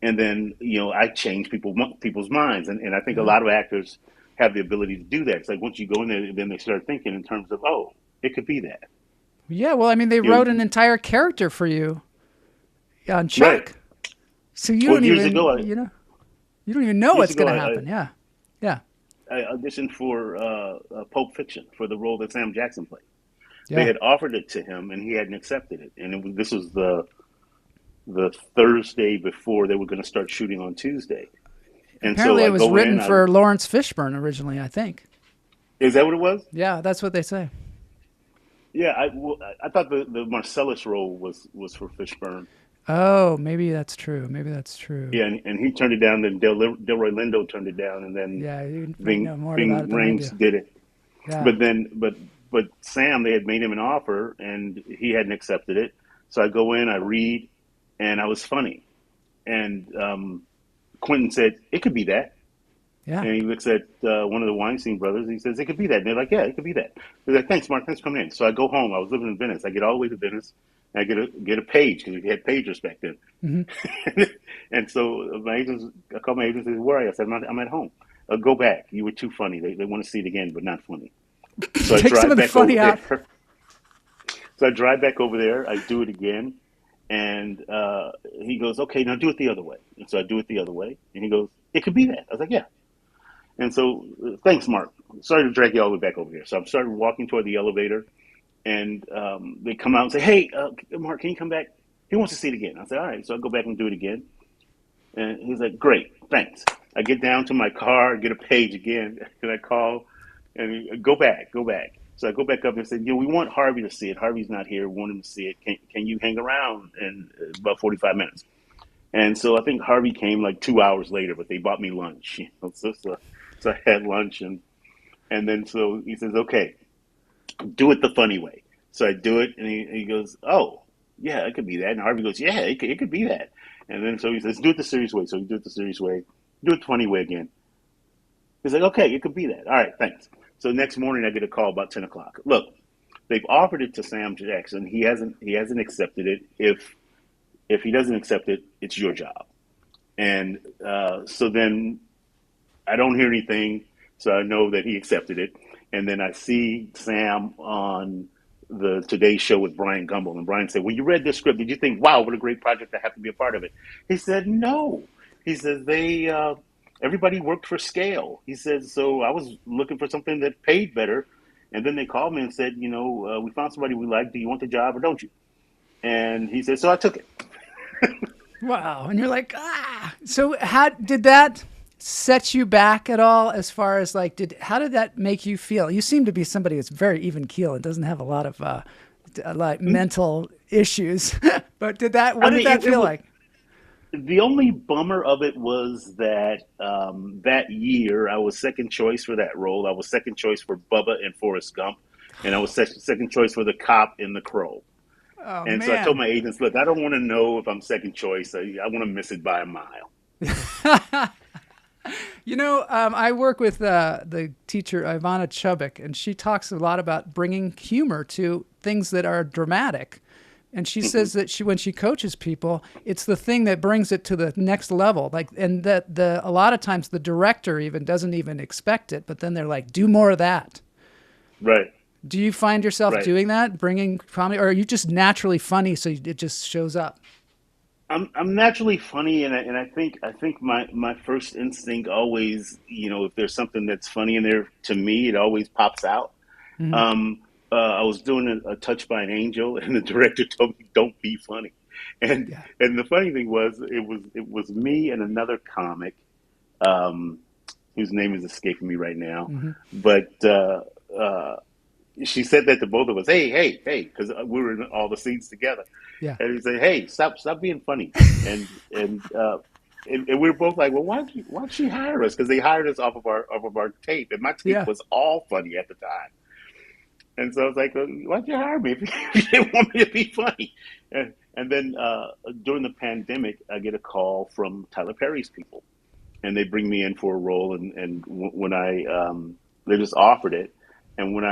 and then I change people's minds, and I think a lot of actors have the ability to do that. It's like once you go in there, then they start thinking in terms of, oh, it could be that. Yeah, well, I mean, they wrote an entire character for you on Chuck. Right. So you don't even, you don't even know what's going to happen. Yeah. I auditioned for Pulp Fiction for the role that Sam Jackson played. Yeah. They had offered it to him, and he hadn't accepted it. And this was the Thursday before they were going to start shooting on Tuesday. And apparently, so it was written for Lawrence Fishburne originally, I think. Is that what it was? Yeah, that's what they say. Yeah, I thought the Marcellus role was for Fishburne. Oh, maybe that's true. Yeah, and he turned it down. Then Delroy Lindo turned it down, and then Ving Rhames did it. Yeah. But Sam, they had made him an offer, and he hadn't accepted it. So I go in, I read, and I was funny. And Quentin said, "It could be that." Yeah. And he looks at one of the Weinstein brothers, and he says, "It could be that." And they're like, "Yeah, it could be that." They're like, "Thanks, Mark. Thanks for coming in." So I go home. I was living in Venice. I get all the way to Venice. I get a page because we had pagers back then. Mm-hmm. And so I called my agent and said, "Where are you?" I said, "I'm at home." Go back. You were too funny. They want to see it again, but not funny. So I Take some of the funny out. So I drive back over there. I do it again. And he goes, "Okay, now do it the other way." And so I do it the other way. And he goes, "It could be that." I was like, "Yeah." And so, thanks, Mark. Sorry to drag you all the way back over here. So I started walking toward the elevator. And they come out and say, "Hey, Mark, can you come back? He wants to see it again." I said, "All right." So I go back and do it again. And he's like, "Great, thanks." I get down to my car, get a page again, and I call and go back. So I go back up and said, "We want Harvey to see it. Harvey's not here. We want him to see it. Can you hang around in about 45 minutes? And so I think Harvey came like 2 hours later, but they bought me lunch. So I had lunch, and then so he says, "Okay, do it the funny way." So I do it, and he goes, "Oh, yeah, it could be that." And Harvey goes, "Yeah, it could be that." And then so he says, "Do it the serious way." So we do it the serious way. Do it the funny way again. He's like, "Okay, it could be that." All right, thanks. So next morning I get a call about 10 o'clock. Look, they've offered it to Sam Jackson. He hasn't accepted it. If he doesn't accept it, it's your job. And so then I don't hear anything, so I know that he accepted it. And then I see Sam on the Today Show with Brian Gumbel. And Brian said, "When you read this script, did you think, wow, what a great project, I have to be a part of it?" He said, "No." He says, everybody worked for scale. He says, so I was looking for something that paid better. And then they called me and said, "We found somebody we like. Do you want the job or don't you?" And he said, so I took it. Wow. And you're like, ah. So how did that set you back at all as far as how did that make you feel? You seem to be somebody that's very even keel and doesn't have a lot of mental issues. But what did that feel like? The only bummer of it was that that year I was second choice for that role. I was second choice for Bubba and Forrest Gump, and I was second choice for the cop in The Crow. Oh, and man. So I told my agents, "Look, I don't want to know if I'm second choice. I want to miss it by a mile." I work with the teacher Ivana Chubbuck, and she talks a lot about bringing humor to things that are dramatic. And she says that when she coaches people, it's the thing that brings it to the next level. And that a lot of times the director even doesn't even expect it, but then they're like, "Do more of that." Right. Do you find yourself doing that, bringing comedy, or are you just naturally funny, so it just shows up? I'm naturally funny, and I think my first instinct always, if there's something that's funny in there, to me, it always pops out. Mm-hmm. I was doing a Touched by an Angel, and the director told me, "Don't be funny." And the funny thing was, it was me and another comic, whose name is escaping me right now. Mm-hmm. But she said that to both of us. Hey, because we were in all the scenes together. Yeah. And he said, "Hey, stop being funny." And we were both like, "Well, why'd she hire us?" Because they hired us off of our tape, and my tape was all funny at the time. And so I was like, "Why'd you hire me if you didn't want me to be funny?" And And then during the pandemic, I get a call from Tyler Perry's people, and they bring me in for a role. And when I they just offered it, and when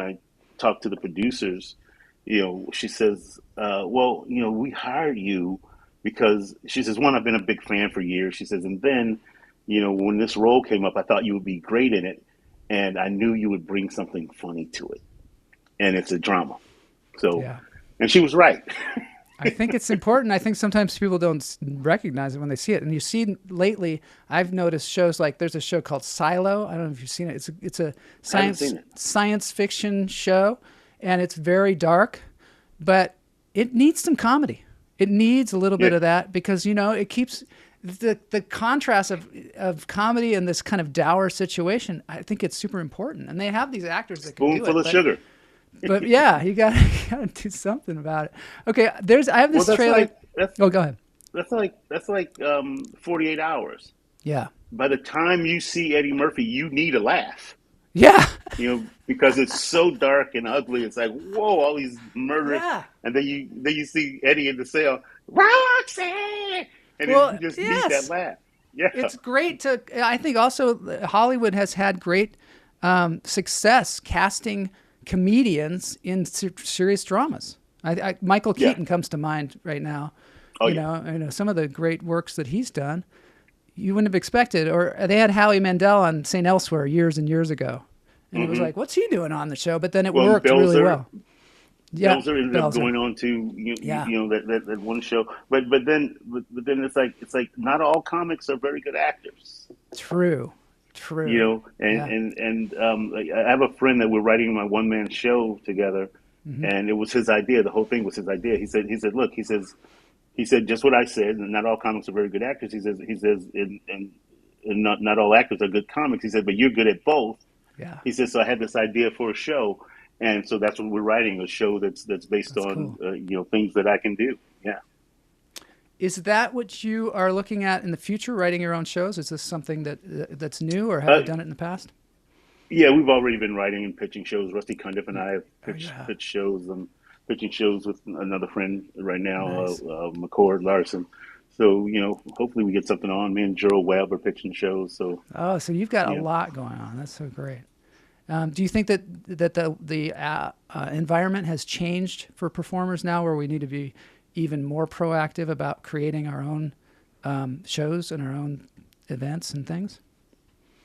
I talked to the producers, she says, well, we hired you because she says, one, I've been a big fan for years. She says, and then, when this role came up, I thought you would be great in it, and I knew you would bring something funny to it, and it's a drama. So, Yeah. and she was right. I think it's important. I think sometimes people don't recognize it when they see it. And you see lately, I've noticed shows like there's a show called Silo. I don't know if you've seen it. It's a science fiction show, and it's very dark, but it needs some comedy. It needs a little bit of that because it keeps the contrast of comedy and this kind of dour situation. I think it's super important, and they have these actors that can do it. Spoonful of sugar. But yeah, you gotta do something about it. Okay, I have this trailer. Go ahead. That's like 48 hours. Yeah. By the time you see Eddie Murphy, you need a laugh. Yeah. Because it's so dark and ugly. It's like, whoa, all these murders. Yeah. And then you see Eddie in the cell, Roxanne, and you just need that laugh. Yeah. It's great I think also Hollywood has had great success casting comedians in serious dramas. Michael Keaton comes to mind right now. Oh, you know, some of the great works that he's done, you wouldn't have expected. Or they had Howie Mandel on St. Elsewhere years and years ago, and it was like, what's he doing on the show? But then it worked really well. Yeah, Belzer ended up going on to that one show, but then it's like not all comics are very good actors. True. And I have a friend that we're writing my one man show together, and it was his idea. The whole thing was his idea. He said, look, he said just what I said, and not all comics are very good actors. He says, and not all actors are good comics. He said, but you're good at both. Yeah. He said, so I had this idea for a show, and so that's what we're writing, a show that's based on cool. Things that I can do. Yeah. Is that what you are looking at in the future, writing your own shows? Is this something that's new, or have you done it in the past? Yeah, we've already been writing and pitching shows. Rusty Cundiff and I have pitched shows. I'm pitching shows with another friend right now, nice. McCord Larson. So, hopefully we get something on. Me and Gerald Webb are pitching shows. So you've got a lot going on. That's so great. Do you think that the environment has changed for performers now, where we need to be even more proactive about creating our own shows and our own events and things?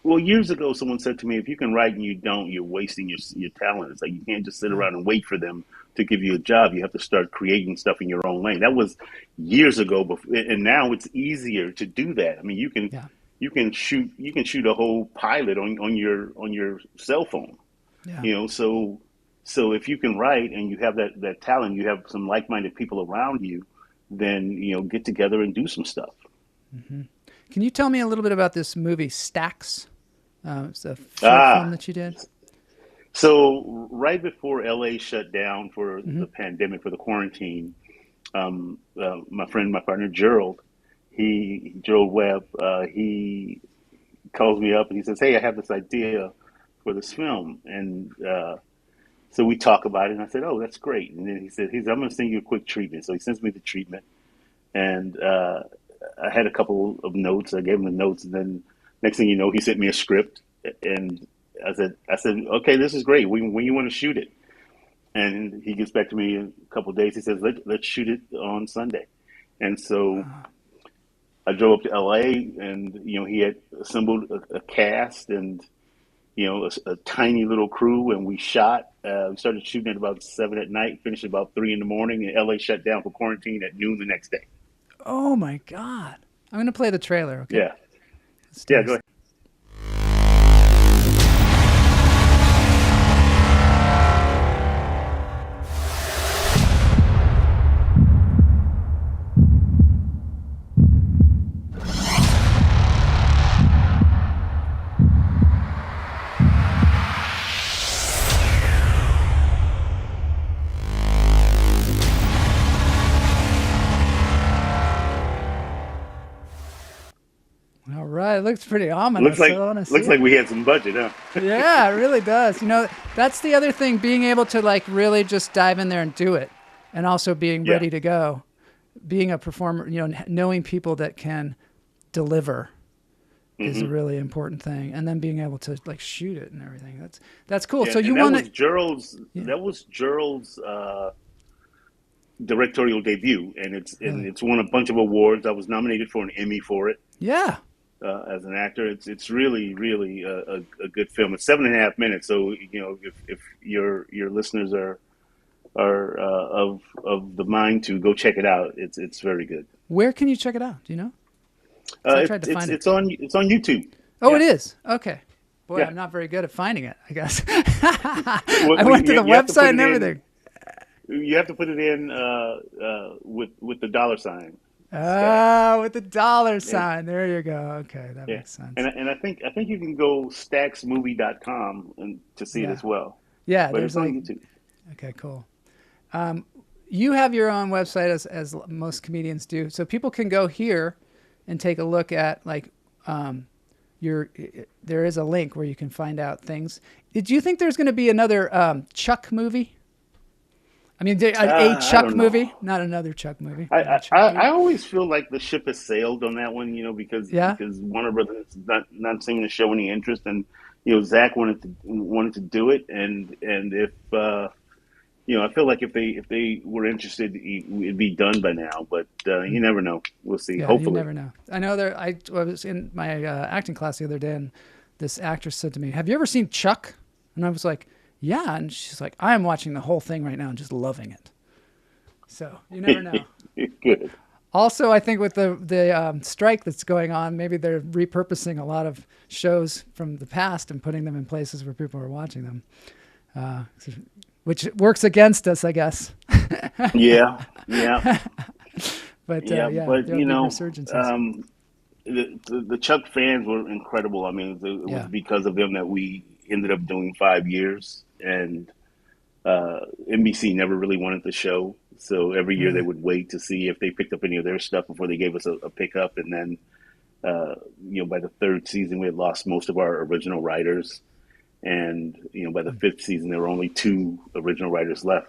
Well, years ago, someone said to me, if you can write and you don't, you're wasting your talent. It's like you can't just sit around and wait for them to give you a job. You have to start creating stuff in your own lane. That was years ago, and now it's easier to do that. I mean, you can shoot a whole pilot on your cell phone. Yeah. So if you can write and you have that talent, you have some like-minded people around you, then, get together and do some stuff. Mm-hmm. Can you tell me a little bit about this movie, Stacks? It's a film that you did. So right before LA shut down for the pandemic, for the quarantine, my partner, Gerald Webb, he calls me up and he says, hey, I have this idea for this film. And, so we talk about it, and I said, "Oh, that's great." And then he said, "I'm going to send you a quick treatment." So he sends me the treatment, and I had a couple of notes. I gave him the notes, and then next thing you know, he sent me a script, and I said, "Okay, this is great. When you want to shoot it?" And he gets back to me in a couple of days. He says, "Let's shoot it on Sunday." And so I drove up to LA, and he had assembled a cast and. A tiny little crew, and we shot. We started shooting at about 7 at night, finished about 3 in the morning, and LA shut down for quarantine at noon the next day. Oh my God! I'm gonna play the trailer. Okay. Yeah. Yeah. Go ahead. It looks pretty ominous. Looks like we had some budget, huh? Yeah, it really does. That's the other thing, being able to really just dive in there and do it, and also being ready to go. being a performer, knowing people that can deliver is a really important thing, and then being able to like shoot it and everything. That's cool. Yeah, so you want to? That was Gerald's directorial debut, and it's won a bunch of awards. I was nominated for an Emmy for it. Yeah. As an actor, it's really a good film. It's 7.5 minutes, so if your listeners are of the mind to go check it out, it's very good. Where can you check it out? Do you know? I tried to find it. It's on YouTube. Oh, it is. Okay. Boy, Yeah. I'm not very good at finding it, I guess. Well, I went to the you have to put website it and in- everything. You have to put it in with the dollar sign. Oh, with the dollar sign. There you go. Okay, that Yeah. makes sense. And I think you can go stacksmovie.com and to see it as well. Yeah, but there's it's on like. YouTube. Okay, cool. You have your own website as most comedians do, so people can go here and take a look at like there is a link where you can find out things. Do you think there's going to be another Chuck movie? I mean, a Chuck movie, not another Chuck movie. I always feel like the ship has sailed on that one, because Warner Brothers is not seeming to show any interest, and Zach wanted to do it, and if I feel like if they were interested, it'd be done by now, but you never know. We'll see. Yeah, Hopefully, you never know. I know I was in my acting class the other day, and this actress said to me, "Have you ever seen Chuck?" And I was like, "Yeah," and she's like, "I am watching the whole thing right now and just loving it." So you never know. Good. Also, I think with the strike that's going on, maybe they're repurposing a lot of shows from the past and putting them in places where people are watching them, which works against us, I guess. Yeah. But resurgences. The Chuck fans were incredible. I mean, it was because of them that we ended up doing 5 years, and NBC never really wanted the show. So every year they would wait to see if they picked up any of their stuff before they gave us a pickup. And then, by the third season, we had lost most of our original writers. And, by the fifth season, there were only 2 original writers left.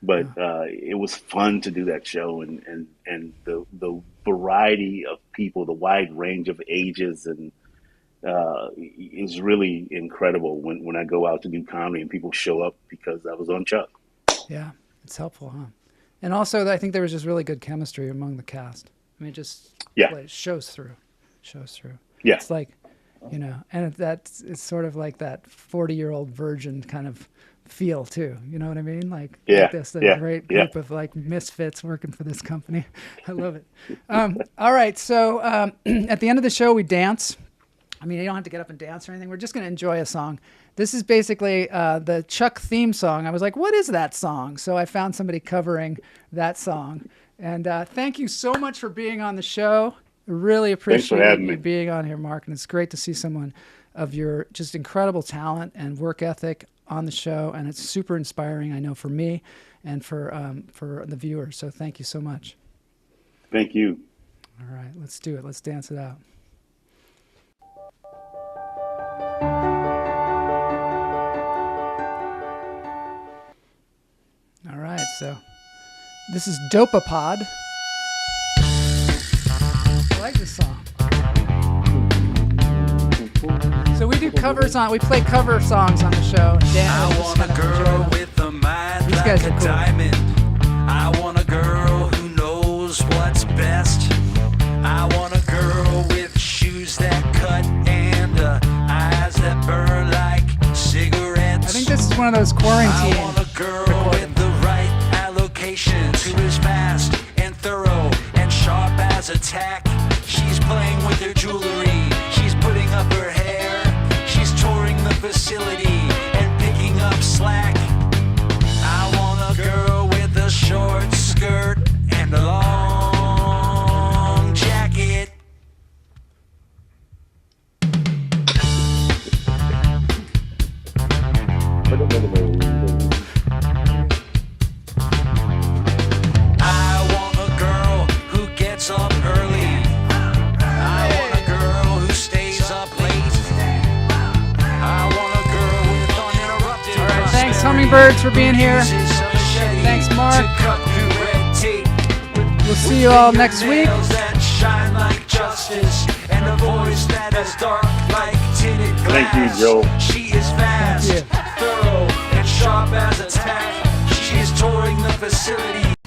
But it was fun to do that show, and the variety of people, the wide range of ages, and is really incredible when I go out to do comedy and people show up because I was on Chuck. Yeah, it's helpful, huh? And also, I think there was just really good chemistry among the cast. I mean, it just shows through. Yeah. It's like, and it's sort of like that 40-year-old virgin kind of feel too. You know what I mean? Like this great group of like misfits working for this company. I love it. All right, so at the end of the show, we dance. I mean, you don't have to get up and dance or anything. We're just going to enjoy a song. This is basically the Chuck theme song. I was like, what is that song? So I found somebody covering that song. And thank you so much for being on the show. I really appreciate you being on here, Mark. And it's great to see someone of your just incredible talent and work ethic on the show. And it's super inspiring, I know, for me and for the viewers. So thank you so much. Thank you. All right, let's do it. Let's dance it out. All right, so this is Dopapod. I like this song. So we do covers we play cover songs on the show. Dan, I want a girl with a mind These like guys a are cool. diamond. I want a girl who knows what's best. I want a girl with shoes that cut and eyes that burn like cigarettes. I think this is one of those quarantine. I want a girl with the right allocation to his fast and thorough and sharp as a tack. She's playing with her jewelry. She's putting up her hair. She's touring the facility and picking up slack. I want a girl with a short skirt and a long jacket. I want a girl who gets up early. I want a girl who stays up late. I want a girl with uninterrupted All right, thanks, hummingbirds, for being here. Thanks, Mark. To cut through red tape. We'll see you all next week. That shine like justice, and a voice that is dark like tinted glass. Thank you, Joe. She is fast, thorough, and sharp as a tack. She is touring the facility.